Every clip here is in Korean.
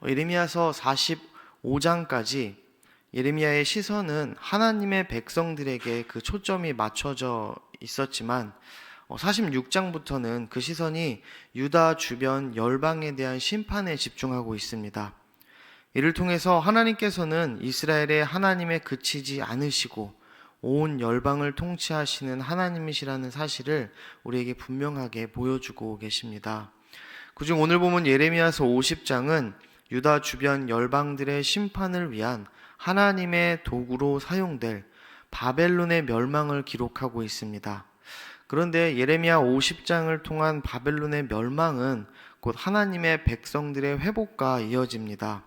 예레미야서 45장까지 예레미야의 시선은 하나님의 백성들에게 그 초점이 맞춰져 있었지만 46장부터는 그 시선이 유다 주변 열방에 대한 심판에 집중하고 있습니다. 이를 통해서 하나님께서는 이스라엘의 하나님에 그치지 않으시고 온 열방을 통치하시는 하나님이시라는 사실을 우리에게 분명하게 보여주고 계십니다. 그중 오늘 보면 예레미야서 50장은 유다 주변 열방들의 심판을 위한 하나님의 도구로 사용될 바벨론의 멸망을 기록하고 있습니다. 그런데 예레미야 50장을 통한 바벨론의 멸망은 곧 하나님의 백성들의 회복과 이어집니다.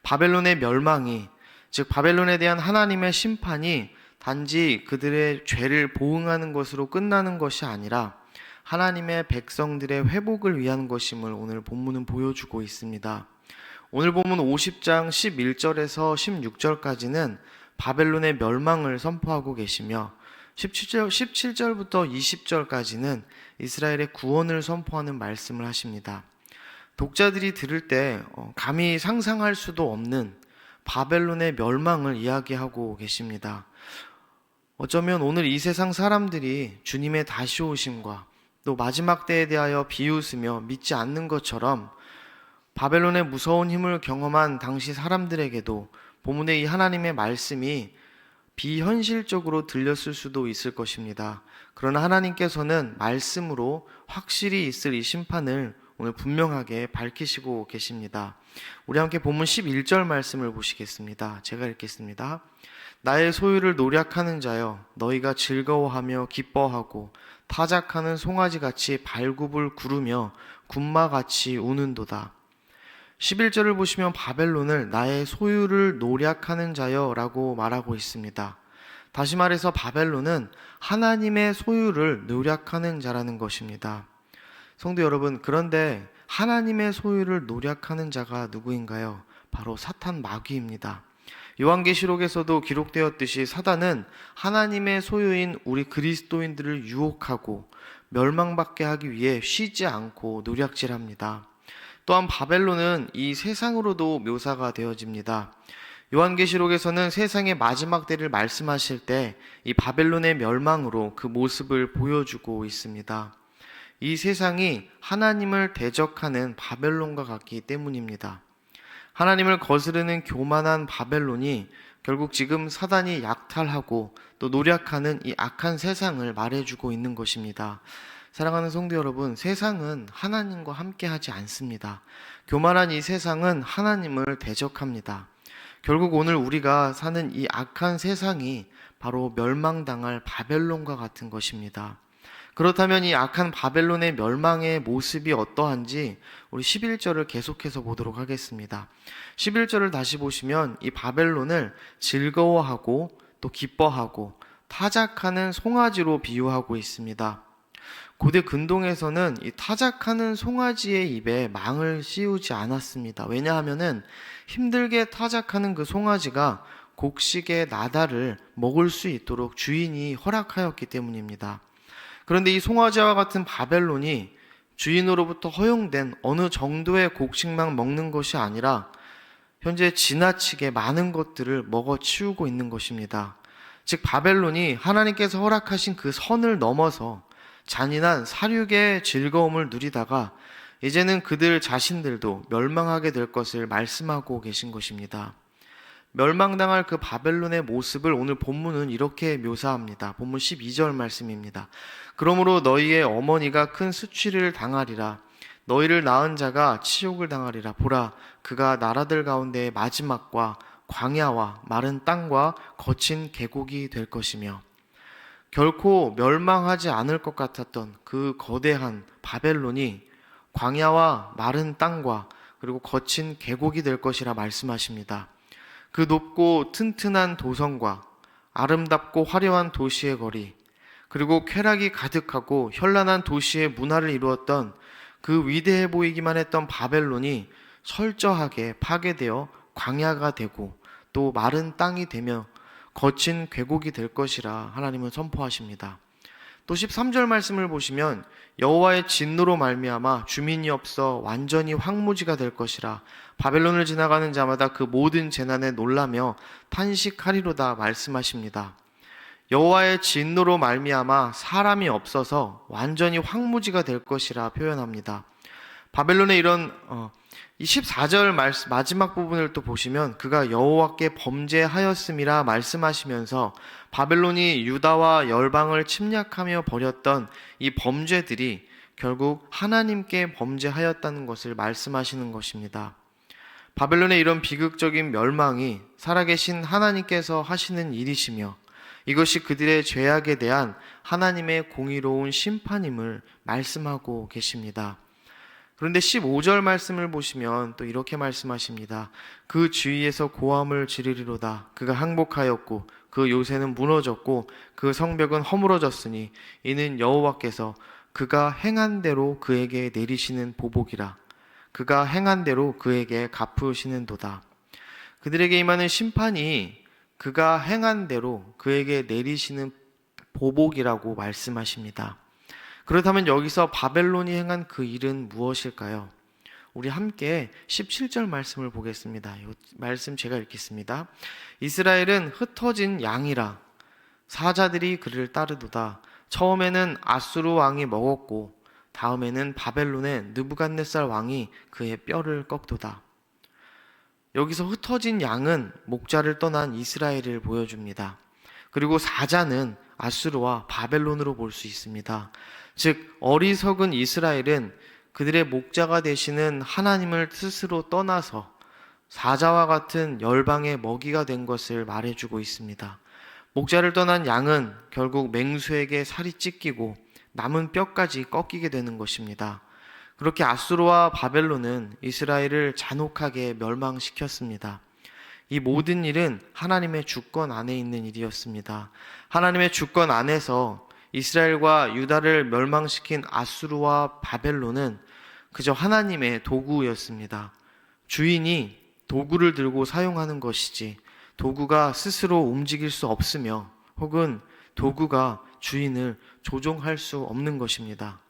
바벨론의 멸망이, 즉 바벨론에 대한 하나님의 심판이 단지 그들의 죄를 보응하는 것으로 끝나는 것이 아니라 하나님의 백성들의 회복을 위한 것임을 오늘 본문은 보여주고 있습니다. 오늘 본문 50장 11절에서 16절까지는 바벨론의 멸망을 선포하고 계시며 17절부터 20절까지는 이스라엘의 구원을 선포하는 말씀을 하십니다. 독자들이 들을 때 감히 상상할 수도 없는 바벨론의 멸망을 이야기하고 계십니다. 어쩌면 오늘 이 세상 사람들이 주님의 다시 오심과 또 마지막 때에 대하여 비웃으며 믿지 않는 것처럼 바벨론의 무서운 힘을 경험한 당시 사람들에게도 본문의 이 하나님의 말씀이 비현실적으로 들렸을 수도 있을 것입니다. 그러나 하나님께서는 말씀으로 확실히 있을 이 심판을 오늘 분명하게 밝히시고 계십니다. 우리 함께 본문 11절 말씀을 보시겠습니다. 제가 읽겠습니다. 나의 소유를 노략하는 자여, 너희가 즐거워하며 기뻐하고 타작하는 송아지같이 발굽을 구르며 군마같이 우는도다. 11절을 보시면 바벨론을 나의 소유를 노략하는 자여 라고 말하고 있습니다. 다시 말해서 바벨론은 하나님의 소유를 노략하는 자라는 것입니다. 성도 여러분, 그런데 하나님의 소유를 노략하는 자가 누구인가요? 바로 사탄 마귀입니다. 요한계시록에서도 기록되었듯이 사단은 하나님의 소유인 우리 그리스도인들을 유혹하고 멸망받게 하기 위해 쉬지 않고 노략질합니다. 또한 바벨론은 이 세상으로도 묘사가 되어집니다. 요한계시록에서는 세상의 마지막 때를 말씀하실 때 이 바벨론의 멸망으로 그 모습을 보여주고 있습니다. 이 세상이 하나님을 대적하는 바벨론과 같기 때문입니다. 하나님을 거스르는 교만한 바벨론이 결국 지금 사단이 약탈하고 또 노략하는 이 악한 세상을 말해주고 있는 것입니다. 사랑하는 성도 여러분, 세상은 하나님과 함께하지 않습니다. 교만한 이 세상은 하나님을 대적합니다. 결국 오늘 우리가 사는 이 악한 세상이 바로 멸망당할 바벨론과 같은 것입니다. 그렇다면 이 악한 바벨론의 멸망의 모습이 어떠한지 우리 11절을 계속해서 보도록 하겠습니다. 11절을 다시 보시면 이 바벨론을 즐거워하고 또 기뻐하고 타작하는 송아지로 비유하고 있습니다. 고대 근동에서는 이 타작하는 송아지의 입에 망을 씌우지 않았습니다. 왜냐하면은 힘들게 타작하는 그 송아지가 곡식의 나달을 먹을 수 있도록 주인이 허락하였기 때문입니다. 그런데 이 송아지와 같은 바벨론이 주인으로부터 허용된 어느 정도의 곡식만 먹는 것이 아니라 현재 지나치게 많은 것들을 먹어치우고 있는 것입니다. 즉 바벨론이 하나님께서 허락하신 그 선을 넘어서 잔인한 살육의 즐거움을 누리다가 이제는 그들 자신들도 멸망하게 될 것을 말씀하고 계신 것입니다. 멸망당할 그 바벨론의 모습을 오늘 본문은 이렇게 묘사합니다. 본문 12절 말씀입니다. 그러므로 너희의 어머니가 큰 수치를 당하리라. 너희를 낳은 자가 치욕을 당하리라. 보라, 그가 나라들 가운데의 마지막과 광야와 마른 땅과 거친 계곡이 될 것이며, 결코 멸망하지 않을 것 같았던 그 거대한 바벨론이 광야와 마른 땅과 그리고 거친 계곡이 될 것이라 말씀하십니다. 그 높고 튼튼한 도성과 아름답고 화려한 도시의 거리, 그리고 쾌락이 가득하고 현란한 도시의 문화를 이루었던 그 위대해 보이기만 했던 바벨론이 철저하게 파괴되어 광야가 되고 또 마른 땅이 되며 거친 계곡이 될 것이라 하나님은 선포하십니다. 또 13절 말씀을 보시면 여호와의 진노로 말미암아 주민이 없어 완전히 황무지가 될 것이라. 바벨론을 지나가는 자마다 그 모든 재난에 놀라며 탄식하리로다 말씀하십니다. 여호와의 진노로 말미암아 사람이 없어서 완전히 황무지가 될 것이라 표현합니다. 바벨론의 이런 이 14절 마지막 부분을 또 보시면 그가 여호와께 범죄하였음이라 말씀하시면서 바벨론이 유다와 열방을 침략하며 벌였던 이 범죄들이 결국 하나님께 범죄하였다는 것을 말씀하시는 것입니다. 바벨론의 이런 비극적인 멸망이 살아계신 하나님께서 하시는 일이시며 이것이 그들의 죄악에 대한 하나님의 공의로운 심판임을 말씀하고 계십니다. 그런데 15절 말씀을 보시면 또 이렇게 말씀하십니다. 그 주위에서 고함을 지르리로다. 그가 항복하였고 그 요새는 무너졌고 그 성벽은 허물어졌으니 이는 여호와께서 그가 행한 대로 그에게 내리시는 보복이라. 그가 행한 대로 그에게 갚으시는도다. 그들에게 임하는 심판이 그가 행한 대로 그에게 내리시는 보복이라고 말씀하십니다. 그렇다면 여기서 바벨론이 행한 그 일은 무엇일까요? 우리 함께 17절 말씀을 보겠습니다. 이 말씀 제가 읽겠습니다. 이스라엘은 흩어진 양이라 사자들이 그를 따르도다. 처음에는 아수르 왕이 먹었고 다음에는 바벨론의 느부갓네살 왕이 그의 뼈를 꺾도다. 여기서 흩어진 양은 목자를 떠난 이스라엘을 보여줍니다. 그리고 사자는 아수르와 바벨론으로 볼 수 있습니다. 즉 어리석은 이스라엘은 그들의 목자가 되시는 하나님을 스스로 떠나서 사자와 같은 열방의 먹이가 된 것을 말해주고 있습니다. 목자를 떠난 양은 결국 맹수에게 살이 찢기고 남은 뼈까지 꺾이게 되는 것입니다. 그렇게 아수르와 바벨론은 이스라엘을 잔혹하게 멸망시켰습니다. 이 모든 일은 하나님의 주권 안에 있는 일이었습니다. 하나님의 주권 안에서 이스라엘과 유다를 멸망시킨 아수르와 바벨론은 그저 하나님의 도구였습니다. 주인이 도구를 들고 사용하는 것이지 도구가 스스로 움직일 수 없으며 혹은 도구가 주인을 조종할 수 없는 것입니다.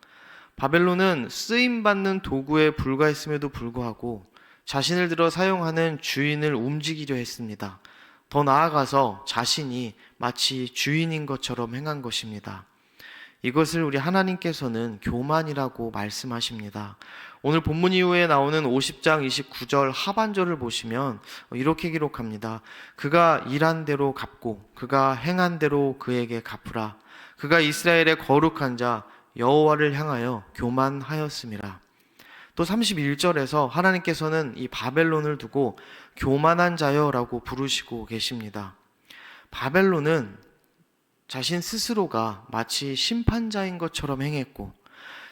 바벨론은 쓰임받는 도구에 불과했음에도 불구하고 자신을 들어 사용하는 주인을 움직이려 했습니다. 더 나아가서 자신이 마치 주인인 것처럼 행한 것입니다. 이것을 우리 하나님께서는 교만이라고 말씀하십니다. 오늘 본문 이후에 나오는 50장 29절 하반절을 보시면 이렇게 기록합니다. 그가 일한 대로 갚고 그가 행한 대로 그에게 갚으라. 그가 이스라엘의 거룩한 자 여호와를 향하여 교만하였음이라. 또 31절에서 하나님께서는 이 바벨론을 두고 교만한 자여라고 부르시고 계십니다. 바벨론은 자신 스스로가 마치 심판자인 것처럼 행했고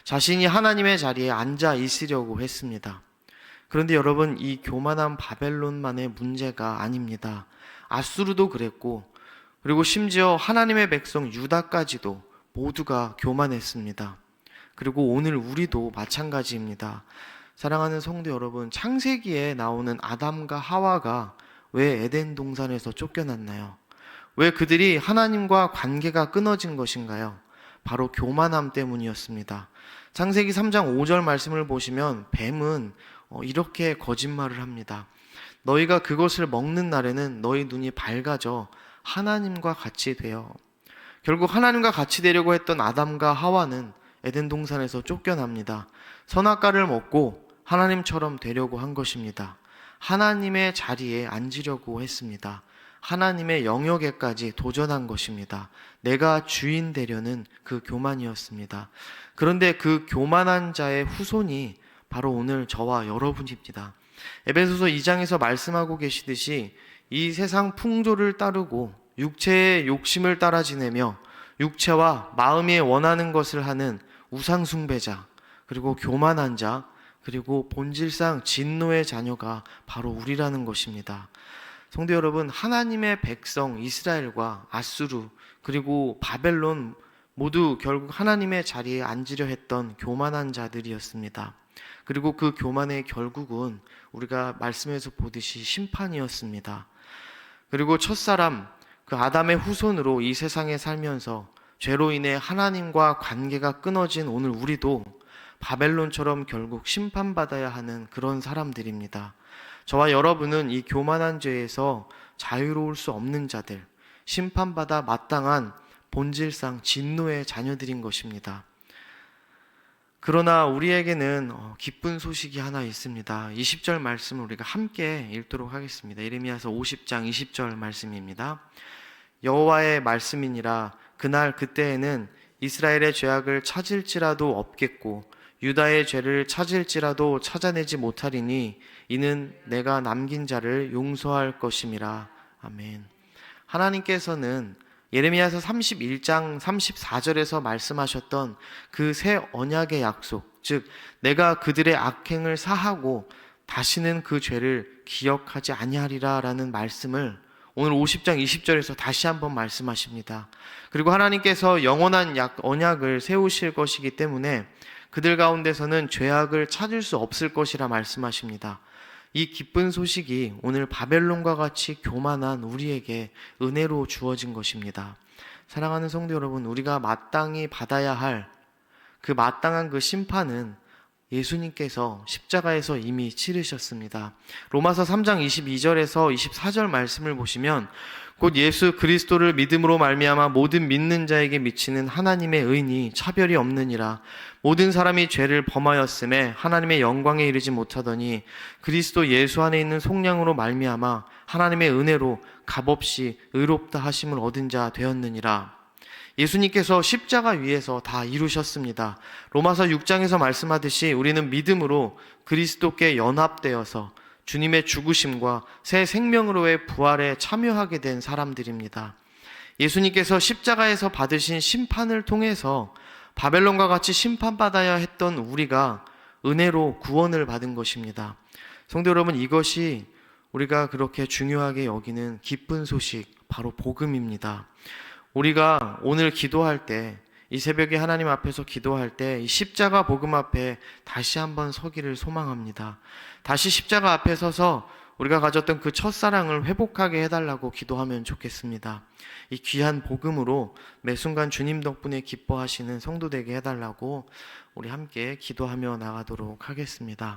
자신이 하나님의 자리에 앉아 있으려고 했습니다. 그런데 여러분, 이 교만한 바벨론만의 문제가 아닙니다. 아수르도 그랬고 그리고 심지어 하나님의 백성 유다까지도 모두가 교만했습니다. 그리고 오늘 우리도 마찬가지입니다. 사랑하는 성도 여러분, 창세기에 나오는 아담과 하와가 왜 에덴 동산에서 쫓겨났나요? 왜 그들이 하나님과 관계가 끊어진 것인가요? 바로 교만함 때문이었습니다. 창세기 3장 5절 말씀을 보시면 뱀은 이렇게 거짓말을 합니다. 너희가 그것을 먹는 날에는 너희 눈이 밝아져 하나님과 같이 되어. 결국 하나님과 같이 되려고 했던 아담과 하와는 에덴 동산에서 쫓겨납니다. 선악과를 먹고 하나님처럼 되려고 한 것입니다. 하나님의 자리에 앉으려고 했습니다. 하나님의 영역에까지 도전한 것입니다. 내가 주인 되려는 그 교만이었습니다. 그런데 그 교만한 자의 후손이 바로 오늘 저와 여러분입니다. 에베소서 2장에서 말씀하고 계시듯이 이 세상 풍조를 따르고 육체의 욕심을 따라 지내며 육체와 마음이 원하는 것을 하는 우상숭배자, 그리고 교만한 자, 그리고 본질상 진노의 자녀가 바로 우리라는 것입니다. 성도 여러분, 하나님의 백성 이스라엘과 아수르 그리고 바벨론 모두 결국 하나님의 자리에 앉으려 했던 교만한 자들이었습니다. 그리고 그 교만의 결국은 우리가 말씀에서 보듯이 심판이었습니다. 그리고 첫사람 그 아담의 후손으로 이 세상에 살면서 죄로 인해 하나님과 관계가 끊어진 오늘 우리도 바벨론처럼 결국 심판받아야 하는 그런 사람들입니다. 저와 여러분은 이 교만한 죄에서 자유로울 수 없는 자들, 심판받아 마땅한 본질상 진노의 자녀들인 것입니다. 그러나 우리에게는 기쁜 소식이 하나 있습니다. 20절 말씀을 우리가 함께 읽도록 하겠습니다. 예레미야서 50장 20절 말씀입니다. 여호와의 말씀이니라. 그날 그때에는 이스라엘의 죄악을 찾을지라도 없겠고 유다의 죄를 찾을지라도 찾아내지 못하리니 이는 내가 남긴 자를 용서할 것임이라. 아멘. 하나님께서는 예레미야서 31장 34절에서 말씀하셨던 그 새 언약의 약속, 즉 내가 그들의 악행을 사하고 다시는 그 죄를 기억하지 아니하리라 라는 말씀을 오늘 50장 20절에서 다시 한번 말씀하십니다. 그리고 하나님께서 영원한 언약을 세우실 것이기 때문에 그들 가운데서는 죄악을 찾을 수 없을 것이라 말씀하십니다. 이 기쁜 소식이 오늘 바벨론과 같이 교만한 우리에게 은혜로 주어진 것입니다. 사랑하는 성도 여러분, 우리가 마땅히 받아야 할 그 마땅한 그 심판은 예수님께서 십자가에서 이미 치르셨습니다. 로마서 3장 22절에서 24절 말씀을 보시면 곧 예수 그리스도를 믿음으로 말미암아 모든 믿는 자에게 미치는 하나님의 의니 차별이 없느니라. 모든 사람이 죄를 범하였음에 하나님의 영광에 이르지 못하더니 그리스도 예수 안에 있는 속량으로 말미암아 하나님의 은혜로 값없이 의롭다 하심을 얻은 자 되었느니라. 예수님께서 십자가 위에서 다 이루셨습니다. 로마서 6장에서 말씀하듯이 우리는 믿음으로 그리스도께 연합되어서 주님의 죽으심과 새 생명으로의 부활에 참여하게 된 사람들입니다. 예수님께서 십자가에서 받으신 심판을 통해서 바벨론과 같이 심판받아야 했던 우리가 은혜로 구원을 받은 것입니다. 성도 여러분, 이것이 우리가 그렇게 중요하게 여기는 기쁜 소식, 바로 복음입니다. 우리가 오늘 기도할 때, 이 새벽에 하나님 앞에서 기도할 때 이 십자가 복음 앞에 다시 한번 서기를 소망합니다. 다시 십자가 앞에 서서 우리가 가졌던 그 첫사랑을 회복하게 해달라고 기도하면 좋겠습니다. 이 귀한 복음으로 매 순간 주님 덕분에 기뻐하시는 성도 되게 해달라고 우리 함께 기도하며 나가도록 하겠습니다.